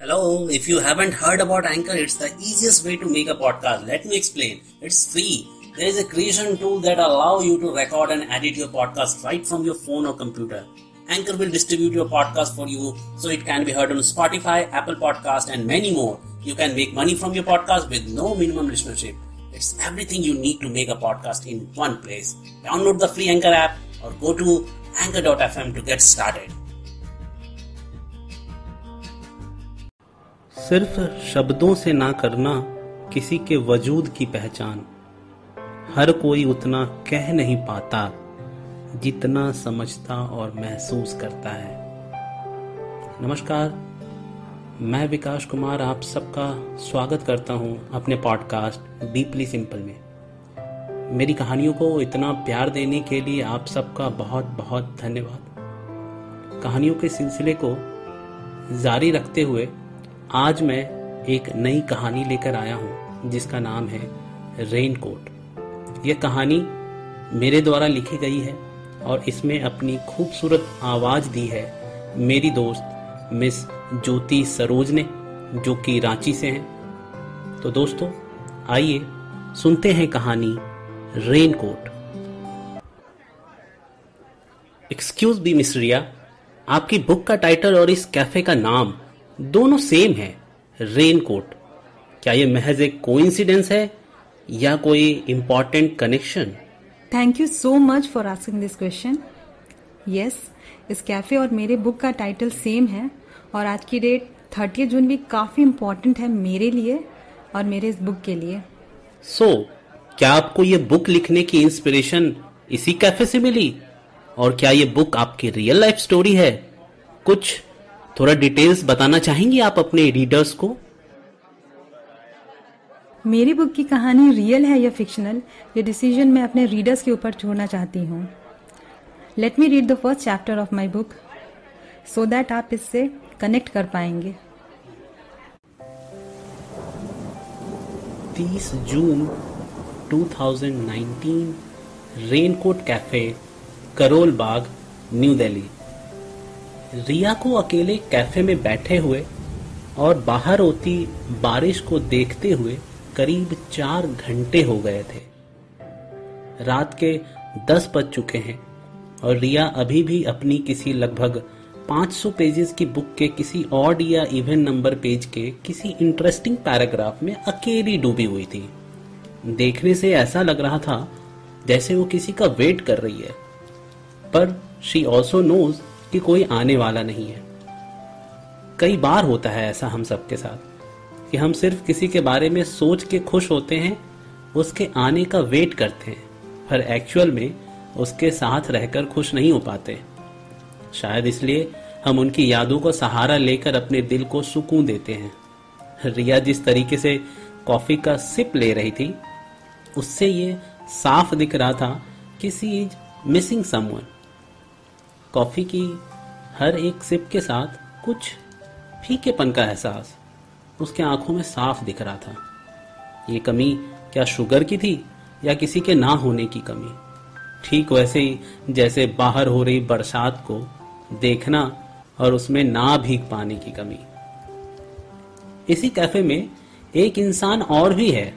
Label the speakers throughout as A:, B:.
A: Hello, if you haven't heard about Anchor, it's the easiest way to make a podcast. Let me explain. It's free. There is a creation tool that allow you to record and edit your podcast right from your phone or computer. Anchor will distribute your podcast for you so it can be heard on Spotify, Apple Podcast and many more. You can make money from your podcast with no minimum listenership. It's everything you need to make a podcast in one place. Download the free Anchor app or go to anchor.fm to get started.
B: सिर्फ शब्दों से ना करना किसी के वजूद की पहचान। हर कोई उतना कह नहीं पाता जितना समझता और महसूस करता है। नमस्कार, मैं विकास कुमार आप सबका स्वागत करता हूं अपने पॉडकास्ट डीपली सिंपल में। मेरी कहानियों को इतना प्यार देने के लिए आप सबका बहुत बहुत धन्यवाद। कहानियों के सिलसिले को जारी रखते हुए आज मैं एक नई कहानी लेकर आया हूं जिसका नाम है रेनकोट। यह कहानी मेरे द्वारा लिखी गई है और इसमें अपनी खूबसूरत आवाज दी है मेरी दोस्त मिस ज्योति सरोज ने, जो कि रांची से हैं। तो दोस्तों आइए सुनते हैं कहानी रेनकोट। एक्सक्यूज मी मिस रिया, आपकी बुक का टाइटल और इस कैफे का नाम दोनों सेम है, रेनकोट। क्या ये महज एक कोइंसिडेंस है या कोई important connection?
C: Thank you so much for asking this question. Yes, इस कैफे और मेरे बुक का टाइटल सेम है और आज की डेट 30 जून भी काफी इम्पोर्टेंट है मेरे लिए और मेरे इस बुक के लिए।
B: क्या आपको ये बुक लिखने की इंस्पिरेशन इसी कैफे से मिली? और क्या ये बुक आपकी रियल लाइफ स्टोरी है? कुछ थोड़ा डिटेल्स बताना चाहेंगी आप अपने रीडर्स को?
C: मेरी बुक की कहानी रियल है या फिक्शनल, ये डिसीजन मैं अपने रीडर्स के ऊपर छोड़ना चाहती हूँ। Let me read the first chapter of my book so that आप इससे कनेक्ट कर पाएंगे।
B: 30 जून 2019, raincoat cafe, Karol Bagh, new Delhi. रिया को अकेले कैफे में बैठे हुए और बाहर होती बारिश को देखते हुए करीब 4 घंटे हो गए थे। रात के 10 बज चुके हैं और रिया अभी भी अपनी किसी लगभग 500 पेजेस की बुक के किसी ऑड या इवन नंबर पेज के किसी इंटरेस्टिंग पैराग्राफ में अकेली डूबी हुई थी। देखने से ऐसा लग रहा था जैसे वो किसी का वेट कर रही है, पर शी ऑल्सो नोज कि कोई आने वाला नहीं है। कई बार होता है ऐसा हम सबके साथ कि हम सिर्फ किसी के बारे में सोच के खुश होते हैं, उसके आने का वेट करते हैं, पर एक्चुअल में उसके साथ रहकर खुश नहीं हो पाते। शायद इसलिए हम उनकी यादों को सहारा लेकर अपने दिल को सुकून देते हैं। रिया जिस तरीके से कॉफी का सिप ले रही थी, उससे ये साफ दिख रहा था कि she is missing someone. Coffee की हर एक सिप के साथ कुछ फीकेपन का एहसास उसके आंखों में साफ दिख रहा था। ये कमी क्या शुगर की थी या किसी के ना होने की कमी? ठीक वैसे ही जैसे बाहर हो रही बरसात को देखना और उसमें ना भीग पाने की कमी। इसी कैफे में एक इंसान और भी है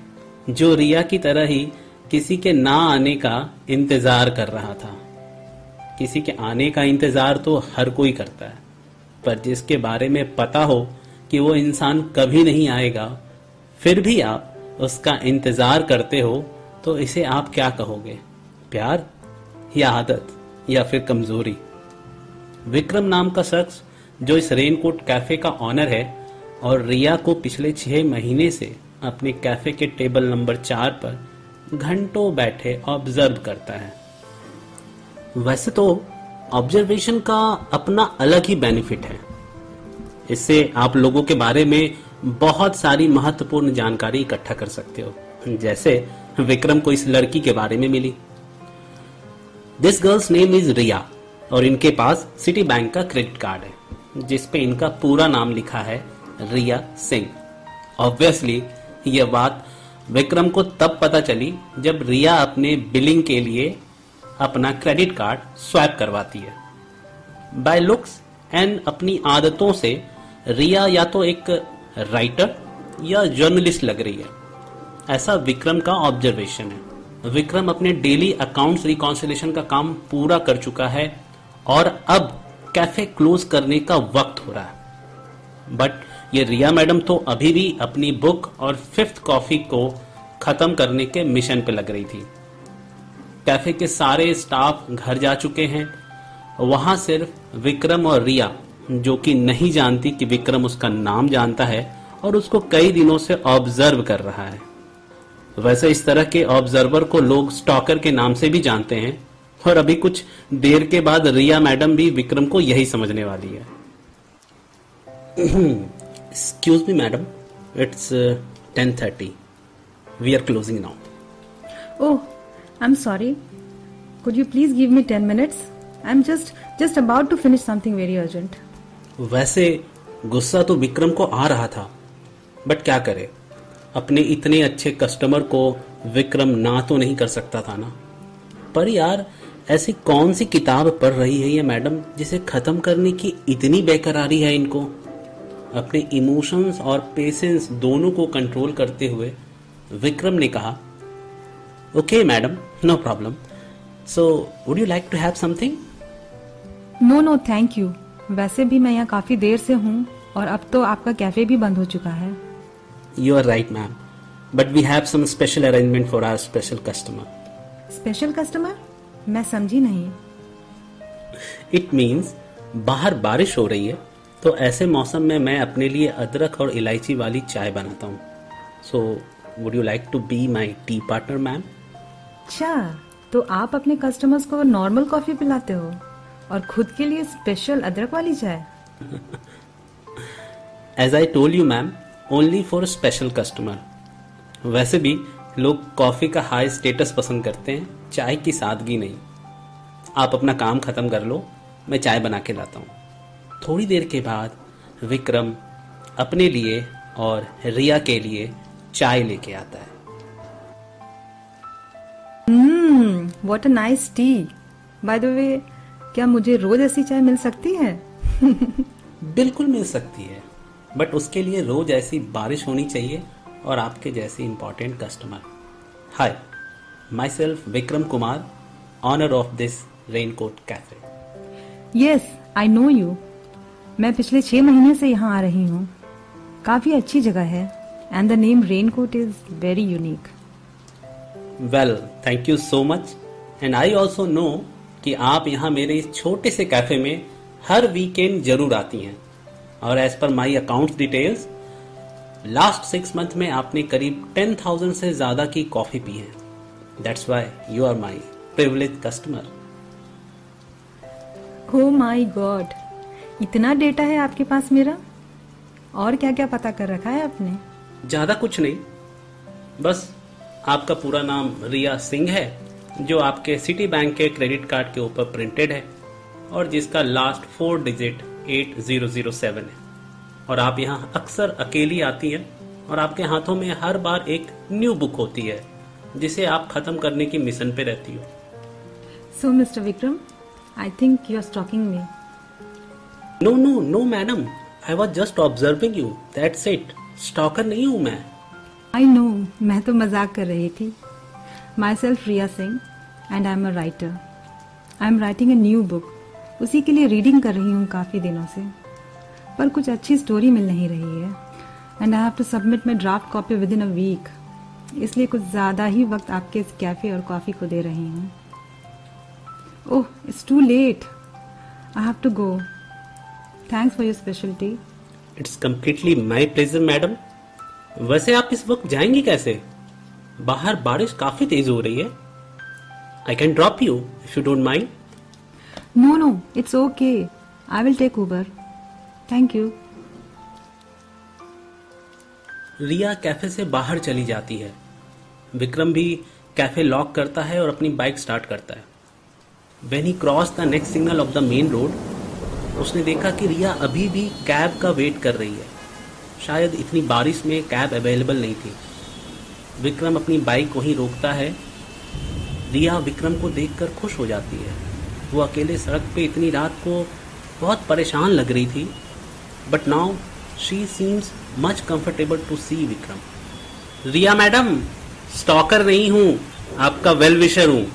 B: जो रिया की तरह ही किसी के ना आने का इंतजार कर रहा था। किसी के आने का इंतजार तो हर कोई करता है, पर जिसके बारे में पता हो कि वो इंसान कभी नहीं आएगा, फिर भी आप उसका इंतजार करते हो, तो इसे आप क्या कहोगे? प्यार या आदत या फिर कमजोरी? विक्रम नाम का शख्स जो इस रेनकोट कैफे का ऑनर है और रिया को पिछले 6 महीने से अपने कैफे के टेबल नंबर 4 पर घंटों बैठे ऑब्जर्व करता है। वैसे तो ऑब्जर्वेशन का अपना अलग ही बेनिफिट है। इससे आप लोगों के बारे में बहुत सारी महत्वपूर्ण जानकारी इकट्ठा कर सकते हो, जैसे विक्रम को इस लड़की के बारे में मिली। दिस गर्ल्स नेम इज रिया और इनके पास सिटी बैंक का क्रेडिट कार्ड है जिसपे इनका पूरा नाम लिखा है रिया सिंह। ऑब्वियसली यह बात विक्रम को तब पता चली जब रिया अपने बिलिंग के लिए अपना क्रेडिट कार्ड स्वैप करवाती है। बाय लुक्स एंड अपनी आदतों से रिया या तो एक राइटर या जर्नलिस्ट लग रही है, ऐसा विक्रम का ऑब्जर्वेशन है। विक्रम अपने डेली अकाउंट्स रिकॉन्सिलेशन का काम पूरा कर चुका है और अब कैफे क्लोज करने का वक्त हो रहा है। बट ये रिया मैडम तो अभी भी अपनी बुक और 5th कॉफी को खत्म करने के मिशन पे लग रही थी। कैफे के सारे स्टाफ घर जा चुके हैं, वहां सिर्फ विक्रम और रिया, जो कि नहीं जानती कि विक्रम उसका नाम जानता है और उसको कई दिनों से ऑब्जर्व कर रहा है। वैसे इस तरह के ऑब्जर्वर को लोग स्टॉकर के नाम से भी जानते हैं और अभी कुछ देर के बाद रिया मैडम भी विक्रम को यही समझने वाली है। Excuse me madam, it's 10:30. We are closing now.
C: Oh, I'm sorry. Could you please give me 10 minutes? I'm just about to finish something very urgent.
B: वैसे गुस्सा तो विक्रम को आ रहा था, बट क्या करे, अपने इतने अच्छे कस्टमर को विक्रम ना तो नहीं कर सकता था ना। पर यार, ऐसी कौन सी किताब पढ़ रही है ये मैडम जिसे खत्म करने की इतनी बेकरारी है इनको। अपने इमोशंस और पेशेंस दोनों को कंट्रोल करते हुए विक्रम ने कहा, okay madam, no problem, so would you like to have something?
C: No thank you. वैसे भी मैं यहाँ काफी देर से हूँ और अब तो आपका कैफे भी बंद हो चुका है।
B: You are right ma'am, but we have some special arrangement for our special customer.
C: Special customer? मैं समझी नहीं।
B: इट मीन्स बाहर बारिश हो रही है, तो ऐसे मौसम में मैं अपने लिए अदरक और इलायची वाली चाय बनाता हूँ। So would you like to be my tea partner ma'am?
C: अच्छा, तो आप अपने कस्टमर्स को नॉर्मल कॉफी पिलाते हो और खुद के लिए स्पेशल अदरक वाली चाय?
B: As I told you ma'am, only for special customer. वैसे भी लोग कॉफी का हाई स्टेटस पसंद करते हैं, चाय की सादगी नहीं। आप अपना काम खत्म कर लो, मैं चाय बना के लाता हूँ। थोड़ी देर के बाद विक्रम अपने लिए और रिया के लिए चाय लेके आता है।
C: What a nice T. By the way, क्या मुझे रोज ऐसी चाय मिल सकती है?
B: बिल्कुल मिल सकती है, बट उसके लिए रोज ऐसी बारिश होनी चाहिए और आपके जैसे important customer. Hi, myself Vikram Kumar, owner of this raincoat cafe.
C: Yes, I know you. मैं पिछले 6 महीने से यहाँ आ रही हूँ। काफी अच्छी जगह है and the name raincoat is very unique.
B: Well, thank you so much, and I also know कि आप यहाँ मेरे इस छोटे से कैफे में हर वीकेंड जरूर आती हैं। और as per my accounts details, last 6 month में आपने करीब 10,000 से ज्यादा की कॉफी पी है। That's why you are my privilege customer.
C: Oh my God, इतना डेटा है आपके पास मेरा? और क्या क्या पता कर रखा है आपने?
B: ज्यादा कुछ नहीं, बस आपका पूरा नाम रिया सिंह है, जो आपके सिटी बैंक के क्रेडिट कार्ड के ऊपर प्रिंटेड है और जिसका लास्ट 4 डिजिट 8007 है। और आप यहाँ अक्सर अकेली आती हैं और आपके हाथों में हर बार एक न्यू बुक होती है जिसे आप खत्म करने की मिशन पे रहती हो।
C: So mister Vikram, I think you are stalking me.
B: No madam, I was just observing you, that's it. Stalker नहीं हूं मैं।
C: आई नो, मैं तो मजाक कर रही थी। Myself Riya Singh and I am a writer. I am writing a new book. उसी के लिए रीडिंग कर रही हूँ काफी दिनों से, पर कुछ अच्छी स्टोरी मिल नहीं रही है and I have to submit my draft copy within a week. इसलिए कुछ ज्यादा ही वक्त आपके इस कैफे और कॉफी को दे रही हूँ। Oh, it's too late, I have to go. Thanks for your special tea.
B: It's completely my pleasure madam. वैसे आप इस वक्त जाएंगी कैसे? बाहर बारिश काफी तेज हो रही है। I can drop you if you don't mind.
C: No, it's okay. I will take Uber. Thank you.
B: Riya cafe से बाहर चली जाती है। विक्रम भी कैफे लॉक करता है और अपनी बाइक स्टार्ट करता है। When he crossed the next signal of the main road, उसने देखा कि रिया अभी भी कैब का वेट कर रही है। शायद इतनी बारिश में कैब अवेलेबल नहीं थी। विक्रम अपनी बाइक वहीं रोकता है। रिया विक्रम को देखकर खुश हो जाती है। वो अकेले सड़क पे इतनी रात को बहुत परेशान लग रही थी, but now she seems much comfortable to see Vikram. Riya madam, stalker नहीं हूँ, आपका वेल विशर हूँ,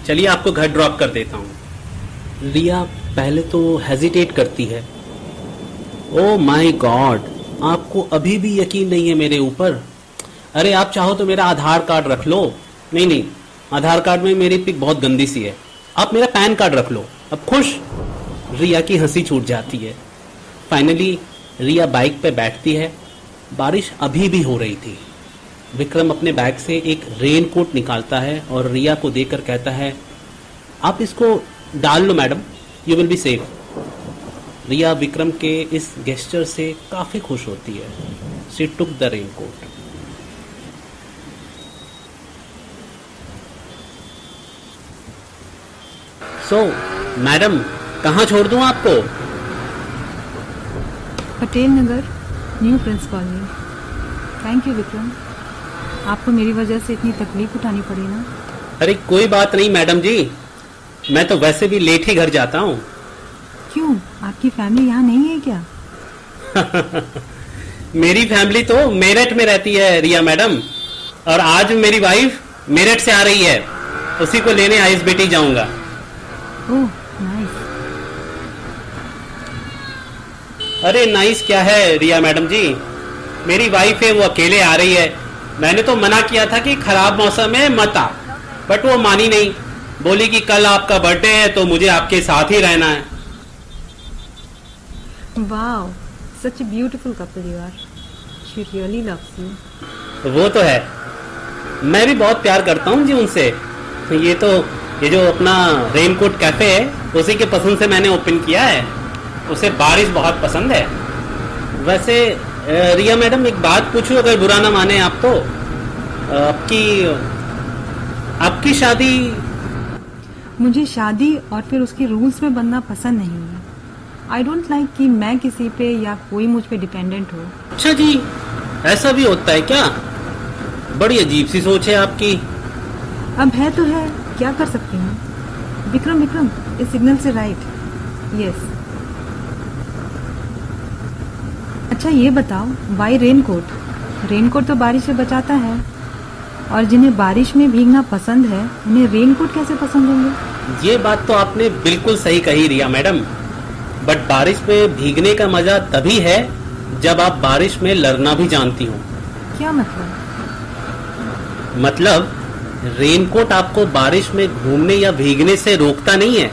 B: चलिए आपको घर ड्रॉप कर देता हूँ। रिया पहले तो हेजिटेट करती है। ओ माय गॉड, आपको अभी भी यकीन नहीं है मेरे ऊपर? अरे आप चाहो तो मेरा आधार कार्ड रख लो। नहीं नहीं, आधार कार्ड में मेरी पिक बहुत गंदी सी है, आप मेरा पैन कार्ड रख लो। अब खुश? रिया की हंसी छूट जाती है। फाइनली रिया बाइक पे बैठती है। बारिश अभी भी हो रही थी। विक्रम अपने बैग से एक रेन कोट निकालता है और रिया को देकर कहता है, आप इसको डाल लो madam, you will be safe. Riya Vikram के इस गेस्चर से काफी खुश होती है। She took the rain coat. So madam, कहाँ छोड़ दूं आपको?
C: Patel Nagar, new friends colony. Thank you Vikram, आपको मेरी वजह से इतनी तकलीफ उठानी पड़ी ना।
B: अरे कोई बात नहीं मैडम जी, मैं तो वैसे भी लेट ही घर जाता हूँ।
C: क्यों, आपकी फैमिली यहाँ नहीं है क्या?
B: मेरी फैमिली तो मेरठ में रहती है रिया मैडम, और आज मेरी वाइफ मेरठ से आ रही है, उसी को लेने आइस बेटी जाऊंगा।
C: Oh nice.
B: अरे नाइस क्या है रिया मैडम जी, मेरी वाइफ है, वो अकेले आ रही है। मैंने तो मना किया था कि खराब मौसम में मत आ, बट वो मानी नहीं, बोली कि कल आपका बर्थडे है तो मुझे आपके साथ ही रहना है।
C: Wow, such a beautiful couple you are. She really loves you.
B: वो तो है, मैं भी बहुत प्यार करता हूँ जी उनसे। ये जो अपना रेनकोट कैफे है, उसी के पसंद से मैंने ओपन किया है। उसे बारिश बहुत पसंद है। वैसे रिया मैडम, एक बात पूछूं, अगर बुरा ना माने आप तो? आपकी शादी?
C: मुझे शादी और फिर उसके रूल्स में बनना पसंद नहीं है। आई डोंट लाइक कि मैं किसी पे या कोई मुझ पे डिपेंडेंट हो।
B: अच्छा जी, ऐसा भी होता है क्या? बड़ी अजीब सी सोच है आपकी।
C: अब है तो है, क्या कर सकती हूँ। विक्रम, इस सिग्नल से राइट। यस। अच्छा ये बताओ, वाई रेनकोट? रेनकोट तो बारिश से बचाता है, और जिन्हें बारिश में भीगना पसंद है उन्हें रेनकोट कैसे पसंद होंगे?
B: ये बात तो आपने बिल्कुल सही कही रिया मैडम, बट बारिश में भीगने का मजा तभी है जब आप बारिश में लड़ना भी जानती हो।
C: क्या मतलब?
B: मतलब रेनकोट आपको बारिश में घूमने या भीगने से रोकता नहीं है,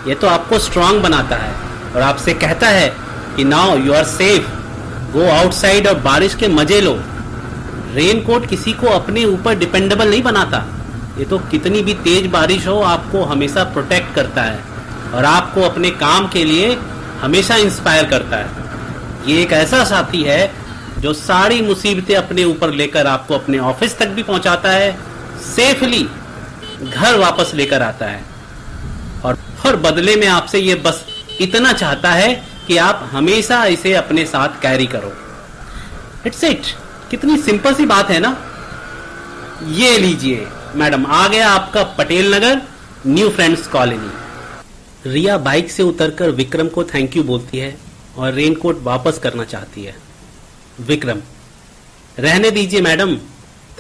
B: ये तो आपको स्ट्रांग बनाता है और आपसे कहता है कि now you are safe, go outside और बारिश के मजे लो। रेनकोट किसी को अपने ऊपर डिपेंडेबल नहीं बनाता, ये तो कितनी भी तेज बारिश हो आपको हमेशा प्रोटेक्ट करता है और आपको अपने काम के लिए हमेशा इंस्पायर करता है। ये एक ऐसा साथी है जो सारी मुसीबतें अपने ऊपर लेकर आपको अपने ऑफिस तक भी पहुंचाता है, सेफली घर वापस लेकर आता है, और बदले में आपसे ये बस इतना चाहता है कि आप हमेशा इसे अपने साथ कैरी करो। It's it. कितनी सिंपल सी बात है ना। ये लीजिए मैडम, आ गया आपका Patel Nagar new friends colony. रिया बाइक से उतरकर विक्रम को थैंक यू बोलती है और रेनकोट वापस करना चाहती है। विक्रम, रहने दीजिए मैडम,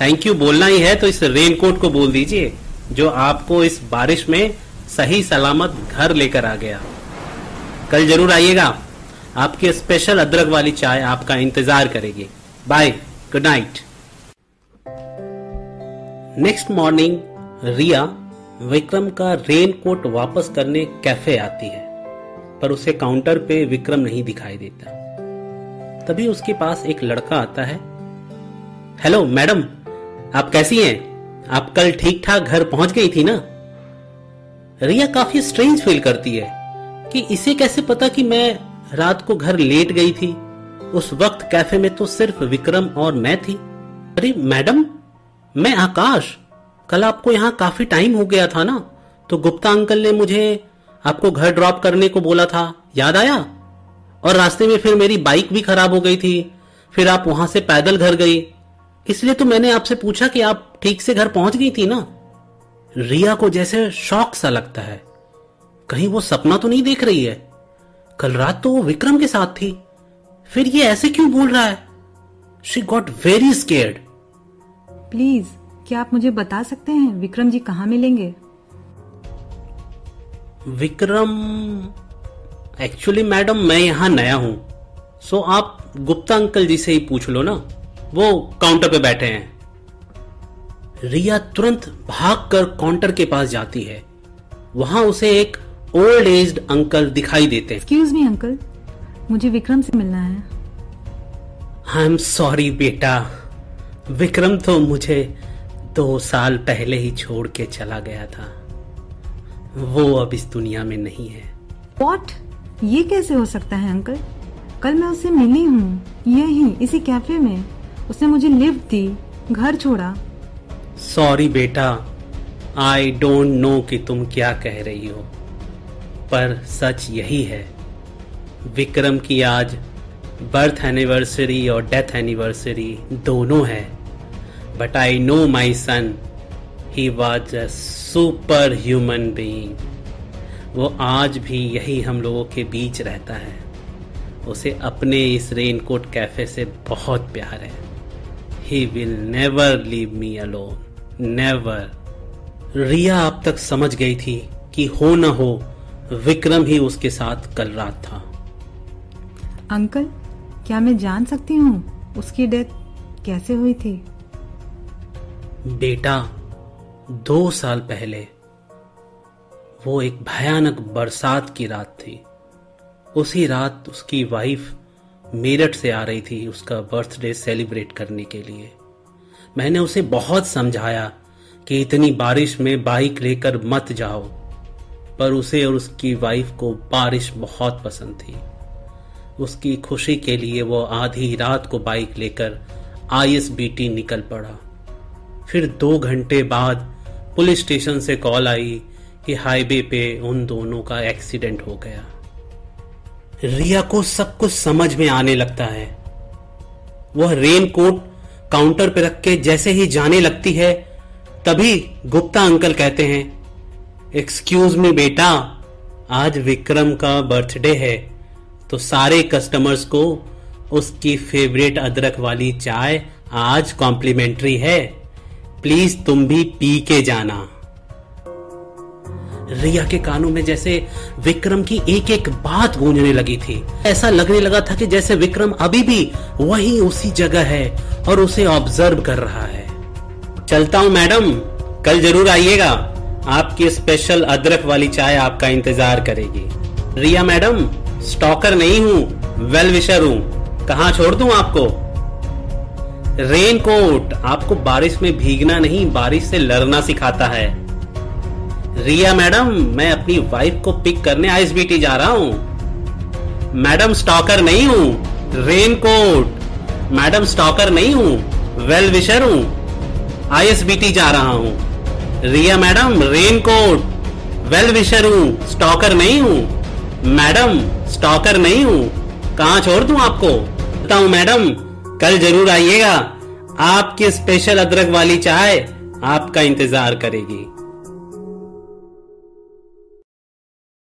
B: थैंक यू बोलना ही है तो इस रेनकोट को बोल दीजिए जो आपको इस बारिश में सही सलामत घर लेकर आ गया। कल जरूर आइएगा, आपकी स्पेशल अदरक वाली चाय आपका इंतजार करेगी। Bye, good night. Next morning Riya Vikram का रेनकोट वापस करने कैफे आती है, पर उसे काउंटर पे विक्रम नहीं दिखाई देता। तभी उसके पास एक लड़का आता है। हेलो मैडम, आप कैसी हैं? आप कल ठीक ठाक घर पहुंच गई थी ना? रिया काफी स्ट्रेंज फील करती है कि इसे कैसे पता कि मैं रात को घर लेट गई थी। उस वक्त कैफे में तो सिर्फ विक्रम और मैं थी। अरे मैडम, मैं आकाश, कल आपको यहाँ काफी टाइम हो गया था ना, तो गुप्ता अंकल ने मुझे आपको घर ड्रॉप करने को बोला था, याद आया? और रास्ते में फिर मेरी बाइक भी खराब हो गई थी, फिर आप वहां से पैदल घर गई, इसलिए तो मैंने आपसे पूछा कि आप ठीक से घर पहुंच गई थी ना। रिया को जैसे शॉक सा लगता है, कहीं वो सपना तो नहीं देख रही है? कल रात तो वो विक्रम के साथ थी, फिर ये ऐसे क्यों बोल रहा है? She got very scared.
C: Please, क्या आप मुझे बता सकते हैं विक्रम जी कहाँ मिलेंगे?
B: विक्रम, एक्चुअली मैडम मैं यहां नया हूं, सो आप गुप्ता अंकल जी से ही पूछ लो ना, वो काउंटर पे बैठे हैं। रिया तुरंत भागकर काउंटर के पास जाती है। वहां उसे एक ओल्ड एज्ड अंकल दिखाई देते हैं।
C: एक्सक्यूज मी अंकल, मुझे विक्रम से मिलना है।
B: आई एम सॉरी बेटा, विक्रम तो मुझे 2 साल पहले ही छोड़ के चला गया था। वो अब इस दुनिया में नहीं है।
C: What? ये कैसे हो सकता है अंकल? कल मैं उससे मिली हूँ, यही इसी कैफे में। उसने मुझे लिफ्ट दी, घर छोड़ा।
B: सॉरी बेटा, आई डोंट नो कि तुम क्या कह रही हो, पर सच यही है। विक्रम की आज बर्थ एनिवर्सरी और डेथ एनिवर्सरी दोनों है, but I know my son, he was a super human being. वो आज भी यही हम लोगों के बीच रहता है। उसे अपने इस रेनकोट कैफे से बहुत प्यार है। He will never leave me alone, never. Riya अब तक समझ गई थी कि हो न हो विक्रम ही उसके साथ कल रात था।
C: अंकल, क्या मैं जान सकती हूँ उसकी डेथ कैसे हुई थी?
B: बेटा, 2 साल पहले वो एक भयानक बरसात की रात थी। उसी रात उसकी वाइफ मेरठ से आ रही थी उसका बर्थडे सेलिब्रेट करने के लिए। मैंने उसे बहुत समझाया कि इतनी बारिश में बाइक लेकर मत जाओ, पर उसे और उसकी वाइफ को बारिश बहुत पसंद थी। उसकी खुशी के लिए वो आधी रात को बाइक लेकर ISBT निकल पड़ा। फिर 2 घंटे बाद पुलिस स्टेशन से कॉल आई कि हाईवे पे उन दोनों का एक्सीडेंट हो गया। रिया को सब कुछ समझ में आने लगता है। वह रेनकोट काउंटर पे रख के जैसे ही जाने लगती है, तभी गुप्ता अंकल कहते हैं, एक्सक्यूज मी बेटा, आज विक्रम का बर्थडे है, तो सारे कस्टमर्स को उसकी फेवरेट अदरक वाली चाय आज कॉम्प्लीमेंट्री है, प्लीज तुम भी पी के जाना। रिया के कानों में जैसे विक्रम की एक एक बात गूंजने लगी थी। ऐसा लगने लगा था कि जैसे विक्रम अभी भी वहीं उसी जगह है और उसे ऑब्जर्व कर रहा है। चलता हूं मैडम, कल जरूर आइएगा, आपकी स्पेशल अदरक वाली चाय आपका इंतजार करेगी। रिया मैडम, स्टॉकर नहीं हूं, वेल विशर हूं। कहां छोड़ दूं आपको? रेनकोट आपको बारिश में भीगना नहीं, बारिश से लड़ना सिखाता है। रिया मैडम, मैं अपनी वाइफ को पिक करने ISBT जा रहा हूं। मैडम, स्टॉकर नहीं हूं, रेनकोट। मैडम, स्टॉकर नहीं हूं, वेल विशर हूं, ISBT जा रहा हूं। रिया मैडम, रेनकोट, वेल विशर हूं, स्टॉकर नहीं हूं। मैडम, स्टॉकर नहीं हूं, कहां छोड़ दूं आपको? बताता हूं मैडम, कल जरूर आइएगा, आपकी स्पेशल अदरक वाली चाय आपका इंतजार करेगी।